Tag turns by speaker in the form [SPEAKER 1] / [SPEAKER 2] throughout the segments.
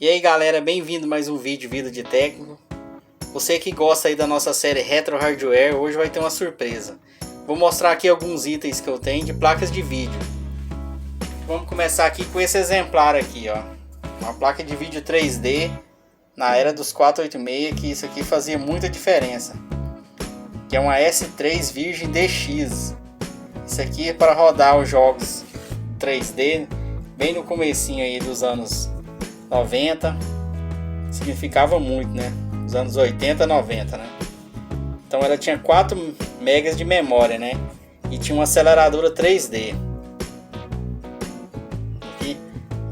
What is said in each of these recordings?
[SPEAKER 1] E aí galera, bem-vindo a mais um vídeo Vida de Técnico. Você que gosta aí da nossa série Retro Hardware, hoje vai ter uma surpresa. Vou mostrar aqui alguns itens que eu tenho de placas de vídeo. Vamos começar aqui com esse exemplar aqui, ó. Uma placa de vídeo 3D na era dos 486, que isso aqui fazia muita diferença. Que é uma S3 Virgin DX. Isso aqui é para rodar os jogos 3D bem no comecinho aí dos anos 90. Significava muito, né? Os anos 80, 90, né? Então ela tinha 4 megas de memória, né? E tinha uma aceleradora 3D.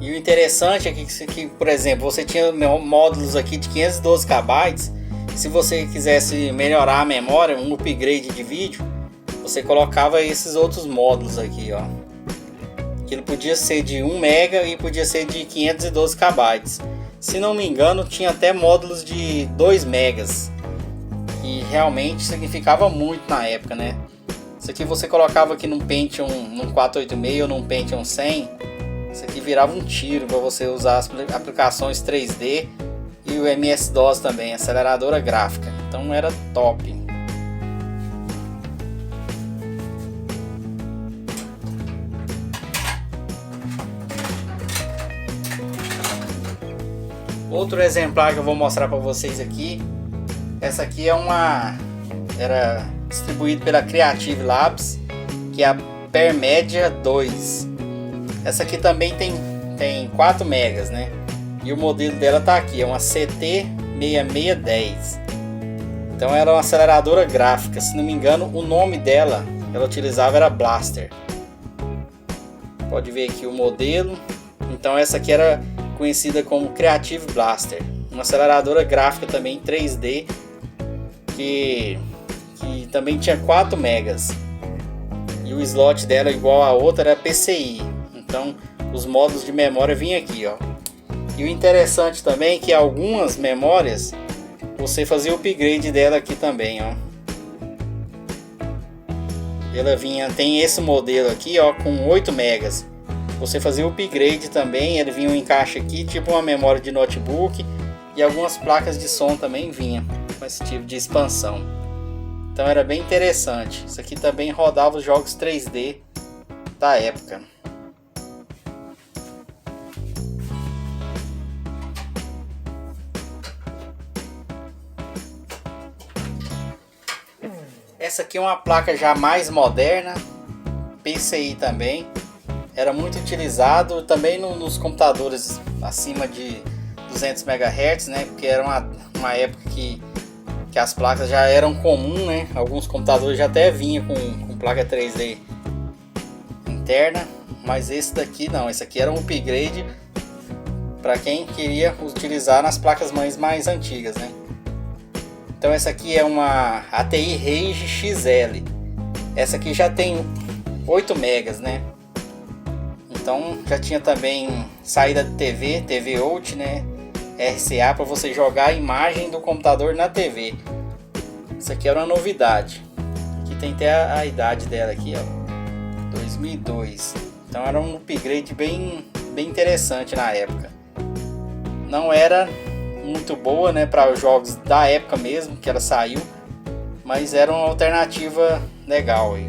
[SPEAKER 1] E o interessante é que, por exemplo, você tinha módulos aqui de 512 KB. Se você quisesse melhorar a memória, um upgrade de vídeo, você colocava esses outros módulos aqui, ó. Ele podia ser de 1 mega e podia ser de 512 KB. Se não me engano, tinha até módulos de 2 megas. E realmente significava muito na época, né? Isso aqui você colocava aqui num Pentium, num 486 ou num Pentium 100. Isso aqui virava um tiro para você usar as aplicações 3D e o MS-DOS também, aceleradora gráfica. Então era top. Outro exemplar que eu vou mostrar para vocês aqui. Essa aqui é era distribuída pela Creative Labs, que é a Permedia 2. Essa aqui também tem 4 megas, né? E o modelo dela tá aqui, é uma CT6610. Então era uma aceleradora gráfica. Se não me engano, o nome dela, ela utilizava era Blaster. Pode ver aqui o modelo. Então essa aqui era conhecida como Creative Blaster, uma aceleradora gráfica também 3D que também tinha 4 megas e o slot dela igual a outra era PCI. Então os módulos de memória vinham aqui, ó. E o interessante também é que algumas memórias você fazia o upgrade dela aqui também, ó. Ela tem esse modelo aqui, ó, com 8 megas. Você fazia o upgrade também, ele vinha um encaixe aqui, tipo uma memória de notebook, e algumas placas de som também vinha com esse tipo de expansão. Então era bem interessante. Isso aqui também rodava os jogos 3D da época. Essa aqui é uma placa já mais moderna, PCI também. Era muito utilizado também nos computadores acima de 200 MHz, né? Porque era uma época que as placas já eram comum, né? Alguns computadores já até vinham com placa 3D interna, mas esse daqui não. Esse aqui era um upgrade para quem queria utilizar nas placas mães mais antigas, né? Então essa aqui é uma ATI Rage XL. Essa aqui já tem 8 megas, né? Então já tinha também saída de TV out, né? RCA para você jogar a imagem do computador na TV. Isso aqui era uma novidade. Aqui tem até a idade dela aqui, ó, 2002. Então era um upgrade bem interessante na época. Não era muito boa, né, para os jogos da época mesmo que ela saiu, mas era uma alternativa legal aí.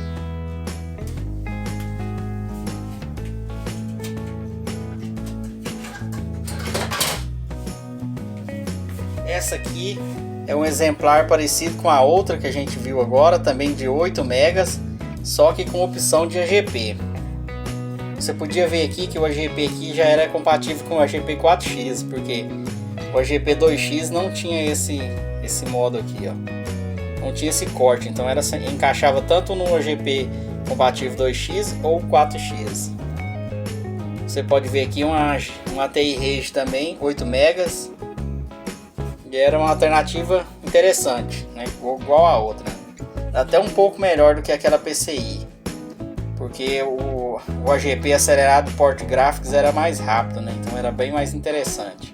[SPEAKER 1] Essa aqui é um exemplar parecido com a outra que a gente viu agora, também de 8 megas, só que com opção de AGP. Você podia ver aqui que o AGP aqui já era compatível com o AGP 4X, porque o AGP 2X não tinha esse modo aqui, ó. Não tinha esse corte, então encaixava tanto no AGP compatível 2X ou 4X. Você pode ver aqui uma ATI Rage também, 8 megas. E era uma alternativa interessante, né? Igual a outra, até um pouco melhor do que aquela PCI, porque o AGP acelerado Port Graphics era mais rápido, né? Então era bem mais interessante.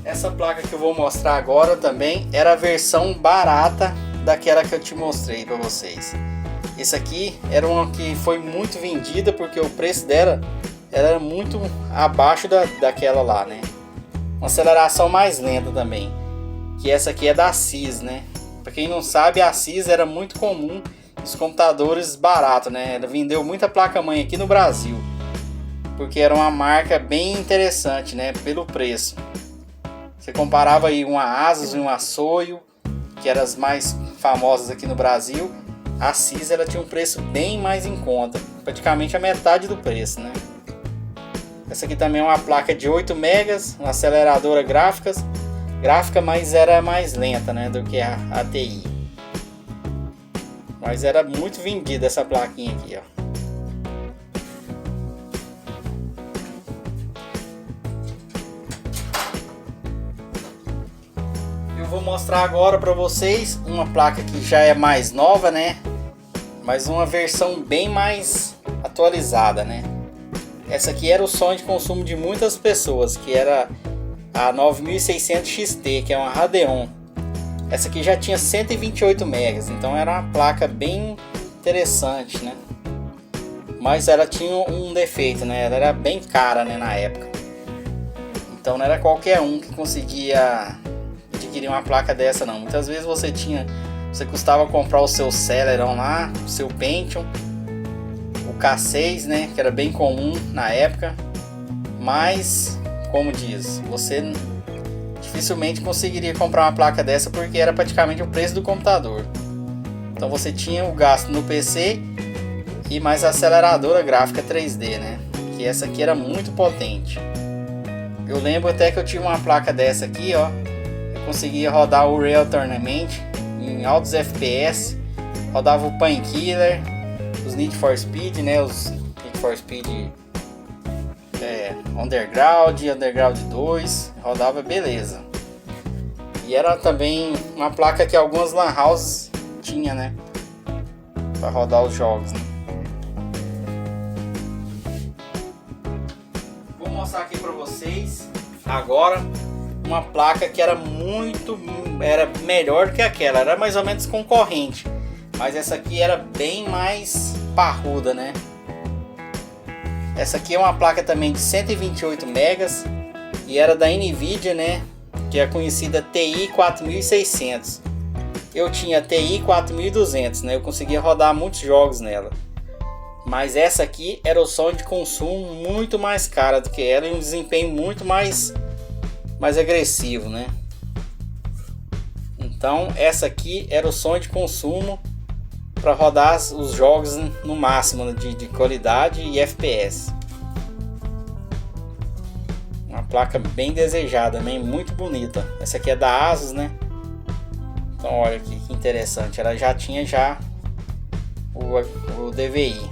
[SPEAKER 1] Essa placa que eu vou mostrar agora também era a versão barata daquela que eu te mostrei para vocês. Esse aqui era uma que foi muito vendida porque o preço dela era muito abaixo daquela lá, né? Uma aceleração mais lenta também. Que essa aqui é da Asus, né? Pra quem não sabe, a Asus era muito comum nos computadores baratos, né? Ela vendeu muita placa-mãe aqui no Brasil. Porque era uma marca bem interessante, né? Pelo preço. Você comparava aí uma Asus e uma Soio, que eram as mais famosas aqui no Brasil. A Asus ela tinha um preço bem mais em conta, praticamente a metade do preço, né? Essa aqui também é uma placa de 8 megas, uma aceleradora gráfica, mas era mais lenta, né, do que a TI. Mas era muito vendida essa plaquinha aqui, ó. Vou mostrar agora para vocês uma placa que já é mais nova, né? Mas uma versão bem mais atualizada, né? Essa aqui era o sonho de consumo de muitas pessoas, que era a 9600 XT, que é uma Radeon. Essa aqui já tinha 128 megas, então era uma placa bem interessante, né? Mas ela tinha um defeito, né? Ela era bem cara, né, na época. Então não era qualquer um que conseguia adquirir uma placa dessa não. Muitas vezes você custava comprar o seu Celeron lá, o seu Pentium, o K6, né, que era bem comum na época, mas como diz, você dificilmente conseguiria comprar uma placa dessa porque era praticamente o preço do computador. Então você tinha o gasto no PC e mais a aceleradora gráfica 3D, né, que essa aqui era muito potente. Eu lembro até que eu tinha uma placa dessa aqui, ó. Conseguia rodar o Real Tournament em altos FPS, rodava o Painkiller, os Need for Speed, né, os Need for Speed Underground 2, rodava beleza. E era também uma placa que algumas lan houses tinha, né, para rodar os jogos, né. Vou mostrar aqui para vocês agora uma placa que era melhor que aquela, era mais ou menos concorrente, mas essa aqui era bem mais parruda, né? Essa aqui é uma placa também de 128 megas e era da Nvidia, né? Que é a conhecida TI 4600. Eu tinha TI 4200, né? Eu conseguia rodar muitos jogos nela. Mas essa aqui era o sonho de consumo muito mais cara do que ela e um desempenho muito mais agressivo, né? Então essa aqui era o sonho de consumo para rodar os jogos no máximo de qualidade e FPS. Uma placa bem desejada, né? Muito bonita. Essa aqui é da Asus, né? Então olha aqui que interessante, ela já tinha o DVI.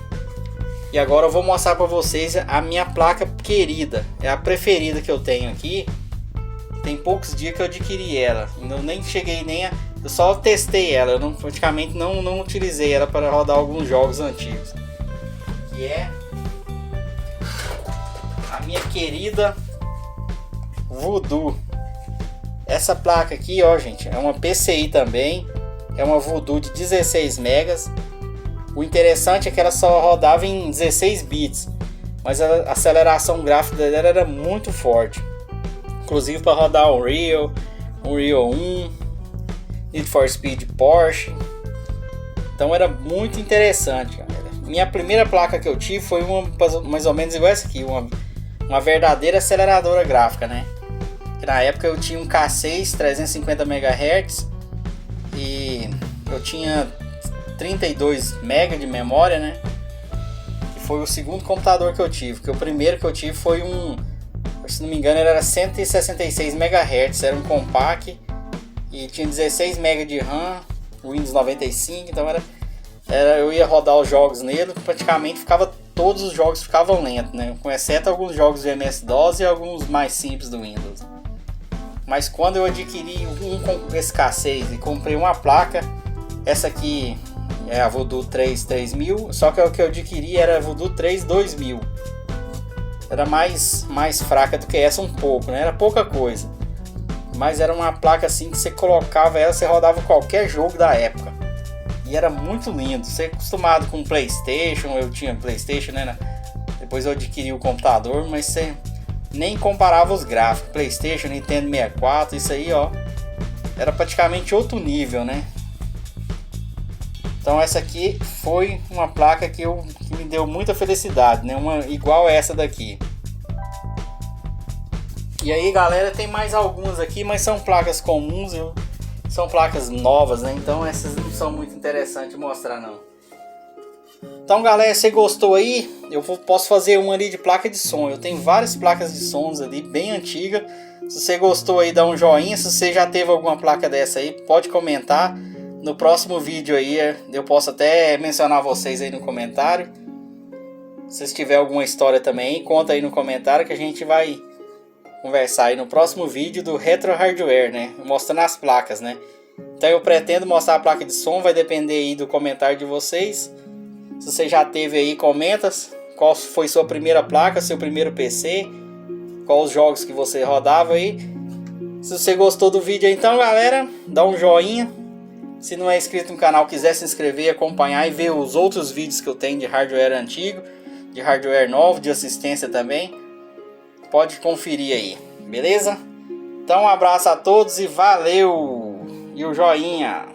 [SPEAKER 1] E agora eu vou mostrar para vocês a minha placa querida, é a preferida que eu tenho aqui. Tem poucos dias que eu adquiri ela, eu nem cheguei eu só testei ela, eu praticamente não utilizei ela para rodar alguns jogos antigos. Que é a minha querida Voodoo. Essa placa aqui, ó, gente, é uma PCI também, é uma Voodoo de 16 megas. O interessante é que ela só rodava em 16 bits, mas a aceleração gráfica dela era muito forte. Inclusive para rodar o Unreal 1, Need for Speed Porsche. Então era muito interessante, galera. Minha primeira placa que eu tive foi uma mais ou menos igual essa aqui, uma verdadeira aceleradora gráfica, né? Que na época eu tinha um K6 350 MHz e eu tinha 32 MB de memória, né? Que foi o segundo computador que eu tive, que o primeiro que eu tive foi se não me engano era 166 MHz, era um compact e tinha 16 MB de RAM, Windows 95, então eu ia rodar os jogos nele, praticamente todos os jogos ficavam lentos, né? Com exceto alguns jogos do MS-DOS e alguns mais simples do Windows. Mas quando eu adquiri com esse K6 e comprei uma placa, essa aqui é a Voodoo 3000, só que o que eu adquiri era a Voodoo 2000. Era mais fraca do que essa um pouco, né? Era pouca coisa. Mas era uma placa assim que você colocava ela, você rodava qualquer jogo da época. E era muito lindo. Você é acostumado com PlayStation, eu tinha PlayStation, né? Depois eu adquiri o computador, mas você nem comparava os gráficos. PlayStation, Nintendo 64, isso aí, ó, era praticamente outro nível, né? Então essa aqui foi uma placa que me deu muita felicidade, né? Uma igual essa daqui. E aí, galera, tem mais algumas aqui, mas são placas comuns, são placas novas, né? Então essas não são muito interessantes mostrar, não. Então, galera, se gostou aí, posso fazer uma ali de placa de som. Eu tenho várias placas de sons ali, bem antigas. Se você gostou aí, dá um joinha. Se você já teve alguma placa dessa aí, pode comentar. No próximo vídeo aí, eu posso até mencionar vocês aí no comentário. Se tiver alguma história também, conta aí no comentário que a gente vai conversar aí no próximo vídeo do Retro Hardware, né? Mostrando as placas, né? Então eu pretendo mostrar a placa de som, vai depender aí do comentário de vocês. Se você já teve aí, comenta qual foi sua primeira placa, seu primeiro PC, quais os jogos que você rodava aí. Se você gostou do vídeo aí, então, galera, dá um joinha. Se não é inscrito no canal, quiser se inscrever, acompanhar e ver os outros vídeos que eu tenho de hardware antigo, de hardware novo, de assistência também, pode conferir aí, beleza? Então um abraço a todos e valeu! E o joinha!